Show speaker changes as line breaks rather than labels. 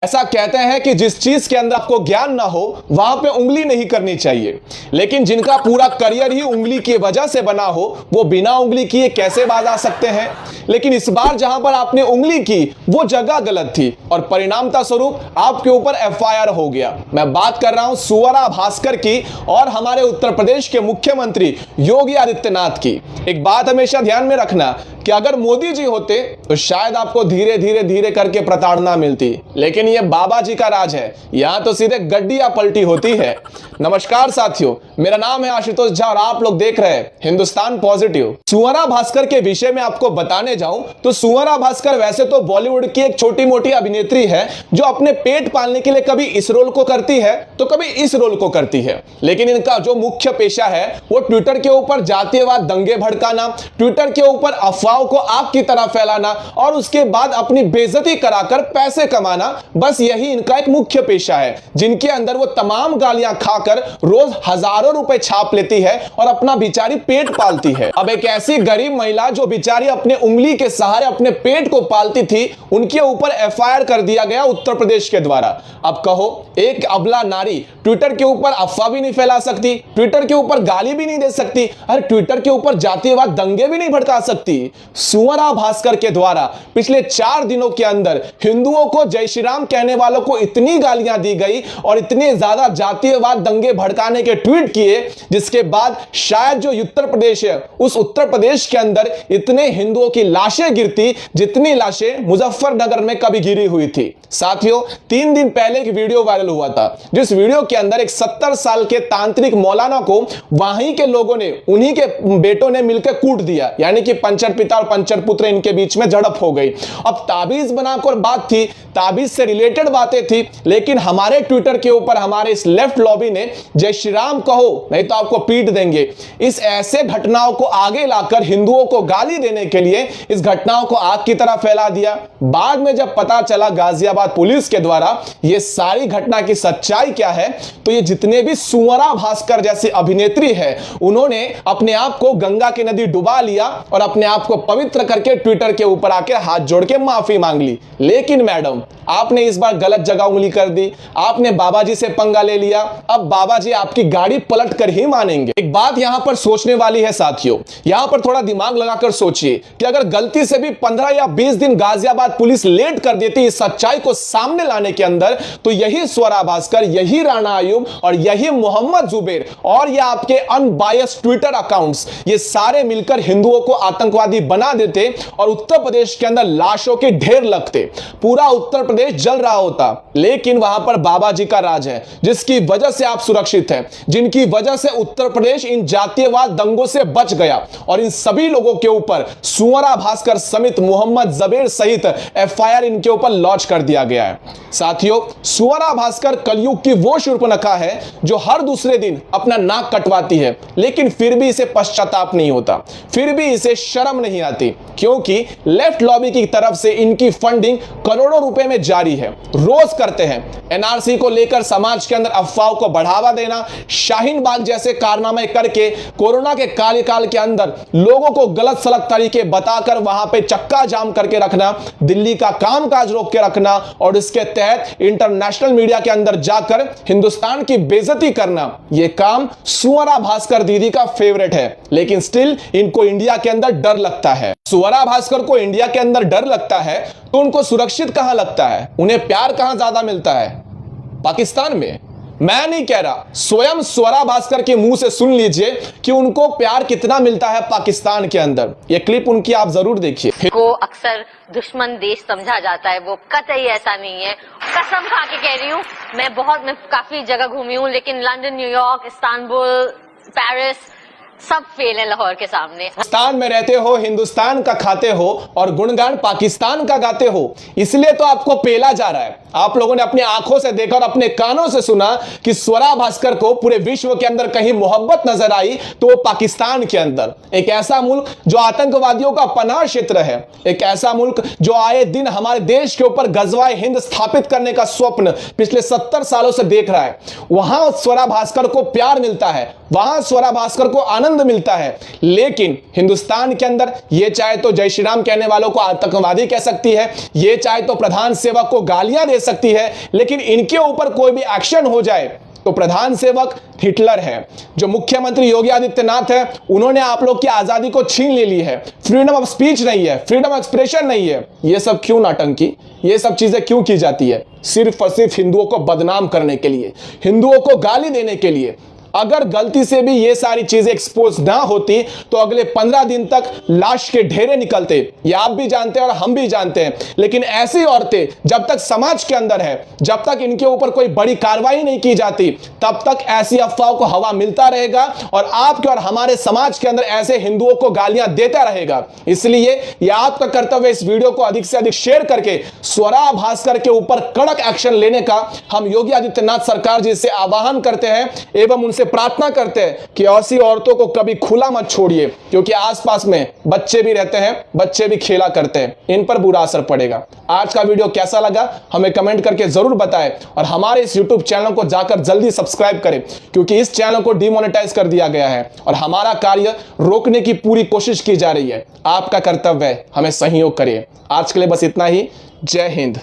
ऐसा कहते हैं कि जिस चीज के अंदर आपको ज्ञान ना हो वहां पे उंगली नहीं करनी चाहिए, लेकिन जिनका पूरा करियर ही उंगली की वजह से बना हो वो बिना उंगली किए कैसे बाज आ सकते हैं। लेकिन इस बार जहां पर आपने उंगली की वो जगह गलत थी और परिणामता स्वरूप आपके ऊपर एफआईआर हो गया। मैं बात कर रहा हूं सुअरा भास्कर की और हमारे उत्तर प्रदेश के मुख्यमंत्री योगी आदित्यनाथ की। एक बात हमेशा ध्यान में रखना कि अगर मोदी जी होते तो शायद आपको धीरे धीरे धीरे करके प्रताड़ना मिलती, लेकिन ये बाबा जी का राज है, यहां तो सीधे गड्डियां पलटी होती है। नमस्कार साथियों, मेरा नाम है आशुतोष झा और आप लोग देख रहे हैं हिंदुस्तान पॉजिटिव। सुअरा भास्कर के विषय में आपको बताने जाऊं तो सुअरा भास्कर वैसे तो बॉलीवुड की एक छोटी मोटी अभिनेत्री है जो अपने पेट पालने के लिए कभी इस रोल को करती है तो कभी इस रोल को करती है, लेकिन इनका जो मुख्य पेशा है वो ट्विटर के ऊपर जातीयवाद दंगे भड़काना, ट्विटर के ऊपर अफवाहों को आग की तरह फैलाना और उसके बाद अपनी बेइज्जती कराकर पैसे कमाना, बस यही इनका एक मुख्य पेशा है, जिनके अंदर वो तमाम गालियां खाकर रोज हजारों रुपए छाप लेती है और अपना बेचारी पेट पालती है। अब एक ऐसी गरीब महिला जो बेचारी अपने उंगली के सहारे अपने पेट को पालती थी, उनके ऊपर एफआईआर कर दिया गया उत्तर प्रदेश के द्वारा। अब कहो, एक अबला नारी ट्विटर के ऊपर अफवाह भी नहीं फैला सकती, ट्विटर के ऊपर गाली भी नहीं दे सकती, अरे ट्विटर के ऊपर जातीयवाद दंगे भी नहीं भड़का सकती। सुअरा भास्कर के द्वारा पिछले 4 दिनों के अंदर हिंदुओं को जय श्री राम कहने वालों को इतनी गालियां दी गई और इतने ज्यादा जातीयवाद दंगे भड़काने के ट्वीट किए, जिसके बाद शायद जो उत्तर प्रदेश है उस उत्तर प्रदेश के अंदर इतने हिंदुओं की लाशें गिरती जितनी लाशें मुजफ्फरनगर में कभी गिरी हुई थी। साथियों, 3 दिन पहले एक वीडियो वायरल हुआ था, जिस वीडियो के अंदर एक 70 साल के तांत्रिक मौलाना को वहीं के लोगों ने, उन्हीं के बेटों ने मिलकर कूट दिया, यानी कि पंचर पिता और पंचर पुत्र इनके बीच में झड़प हो गई। अब ताबीज बनाकर बात थी, ताबीज से रिलेटेड बातें थी, लेकिन हमारे ट्विटर के ऊपर हमारे इस लेफ्ट लॉबी ने जय श्री राम कहो नहीं तो आपको पीट देंगे, इस ऐसे घटनाओं को आगे लाकर हिंदुओं को गाली देने के लिए इस घटनाओं को आग की तरह फैला दिया। बाद में जब पता चला गाजियाबाद पुलिस के द्वारा ये सारी घटना की सच्चाई क्या है, तो ये जितने भी सुअरा भास्कर जैसी अभिनेत्री है उन्होंने अपने आप को गंगा की नदी डुबा लिया और अपने आप को पवित्र करके ट्विटर के ऊपर आके हाथ जोड़ के माफी मांग ली। लेकिन मैडम, आपने इस बार गलत जगह उंगली कर दी, आपने बाबा जी से पंगा ले लिया, अब बाबा जी आपकी गाड़ी पलट कर ही मानेंगे। एक बात यहां पर सोचने वाली है साथियों, यहां पर थोड़ा दिमाग लगाकर सोचिए कि अगर गलती से भी 15 या 20 दिन गाजियाबाद पुलिस लेट कर देती इस सच्चाई को सामने लाने के अंदर, तो यही स्वरा भास्कर, यही राणा आयुब और यही मोहम्मद जुबैर और ये आपके अनबायस्ड ट्विटर अकाउंट्स, ये सारे मिलकर हिंदुओं को आतंकवादी बना देते और उत्तर प्रदेश के अंदर लाशों के ढेर लगते, पूरा उत्तर प्रदेश जल रहा होता। लेकिन वहां पर बाबा जी का राज है, जिसकी वजह से आप सुरक्षित हैं, जिनकी वजह से उत्तर प्रदेश इन जातीयवाद दंगों से बच गया और इन सभी लोगों के ऊपर सुअरा भास्कर समेत मोहम्मद जुबैर सहित एफआईआर इनके ऊपर लॉन्च कर दिया गया है। साथियों, सुअरा भास्कर कलयुग की वो शूर्पणखा है जो हर दूसरे दिन अपना नाक कटवाती है, लेकिन फिर भी इसे पश्चाताप नहीं होता, फिर भी इसे शर्म नहीं आती, क्योंकि लेफ्ट लॉबी की तरफ से इनकी फंडिंग करोड़ों रुपए में जारी है, रोज करते हैं। एनआरसी को लेकर समाज के अंदर अफवाहों को बढ़ावा देना, शाहीन बाग जैसे कारनामे करके कोरोना के कार्यकाल के अंदर लोगों को गलत सलत तरीके बताकर वहां पे चक्का जाम करके रखना, दिल्ली का कामकाज रोक के रखना और इसके तहत इंटरनेशनल मीडिया के अंदर जाकर हिंदुस्तान की बेइज्जती करना, यह काम सुअरा भास्कर दीदी का फेवरेट है। लेकिन स्टिल इनको इंडिया के अंदर डर लगता है। सुअरा भास्कर को इंडिया के अंदर डर लगता है तो उनको सुरक्षित कहां लगता है, उन्हें प्यार कहां ज्यादा मिलता है? पाकिस्तान में। मैं नहीं कह रहा, स्वयं स्वरा भास्कर के मुंह से सुन लीजिए कि उनको प्यार कितना मिलता है पाकिस्तान के अंदर। ये क्लिप उनकी आप जरूर देखिए।
को अक्सर दुश्मन देश समझा जाता है, वो कतई ऐसा नहीं है। कसम खा के कह रही हूँ, मैं काफी जगह घूमी हूँ, लेकिन लंदन, न्यूयॉर्क, इस्तांबुल, पेरिस सब फेल है लाहौर के सामने।
पाकिस्तान में रहते हो, हिंदुस्तान का खाते हो और गुणगान पाकिस्तान का गाते हो, इसलिए तो आपको पेला जा रहा है। आप लोगों ने अपनी आंखों से देखा और अपने कानों से सुना कि स्वरा भास्कर को पूरे विश्व के अंदर कहीं मोहब्बत नजर आई तो वो पाकिस्तान के अंदर, एक ऐसा मुल्क जो आतंकवादियों का पनाह क्षेत्र है, एक ऐसा मुल्क जो आए दिन हमारे देश के ऊपर गजवाए हिंद स्थापित करने का स्वप्न पिछले 70 सालों से देख रहा है। वहां स्वरा भास्कर को प्यार मिलता है, वहां स्वरा भास्कर को आनंद आनंद मिलता है। लेकिन हिंदुस्तान के अंदर ये चाहे तो जय श्री राम कहने वालों को आतंकवादी कह सकती है, ये चाहे तो प्रधान सेवक को गालियां दे सकती है, लेकिन इनके ऊपर कोई भी एक्शन हो जाए तो प्रधान सेवक हिटलर है। जो मुख्यमंत्री योगी आदित्यनाथ है, उन्होंने आप लोग की आजादी को छीन ले ली है। फ्रीडम ऑफ स्पीच नहीं है, फ्रीडम ऑफ एक्सप्रेशन नहीं है। ये सब क्यों नौटंकी, ये सब चीजें क्यों की जाती है? सिर्फ और सिर्फ हिंदुओं को बदनाम करने के लिए, हिंदुओं को गाली देने के लिए। अगर गलती से भी ये सारी चीजें एक्सपोज ना होती तो अगले 15 दिन तक लाश के ढेरे निकलते। ये आप भी जानते हैं और हम भी जानते हैं। लेकिन ऐसी औरतें जब तक समाज के अंदर है, जब तक इनके ऊपर कोई बड़ी कार्रवाई नहीं की जाती, तब तक ऐसी अफवाहों को हवा मिलता रहेगा और आपके और हमारे समाज के अंदर ऐसे हिंदुओं को गालियां देता रहेगा। इसलिए यह आपका कर्तव्य है इस वीडियो को अधिक से अधिक शेयर करके स्वरा भास्कर के ऊपर कड़क एक्शन लेने का हम योगी आदित्यनाथ सरकार जी से आह्वान करते हैं एवं उनसे प्रार्थना करते हैं कि ऐसी औरतों को कभी खुला मत छोड़िए, क्योंकि आसपास में बच्चे भी रहते हैं, बच्चे भी खेला करते हैं, इन पर बुरा असर पड़ेगा। आज का वीडियो कैसा लगा हमें कमेंट करके जरूर बताएं और हमारे इस YouTube चैनल को जाकर जल्दी सब्सक्राइब करें, क्योंकि इस चैनल को डिमोनेटाइज कर दिया गया है और हमारा कार्य रोकने की पूरी कोशिश की जा रही है। आपका कर्तव्य है हमें सहयोग करिए। आज के लिए बस इतना ही। जय हिंद।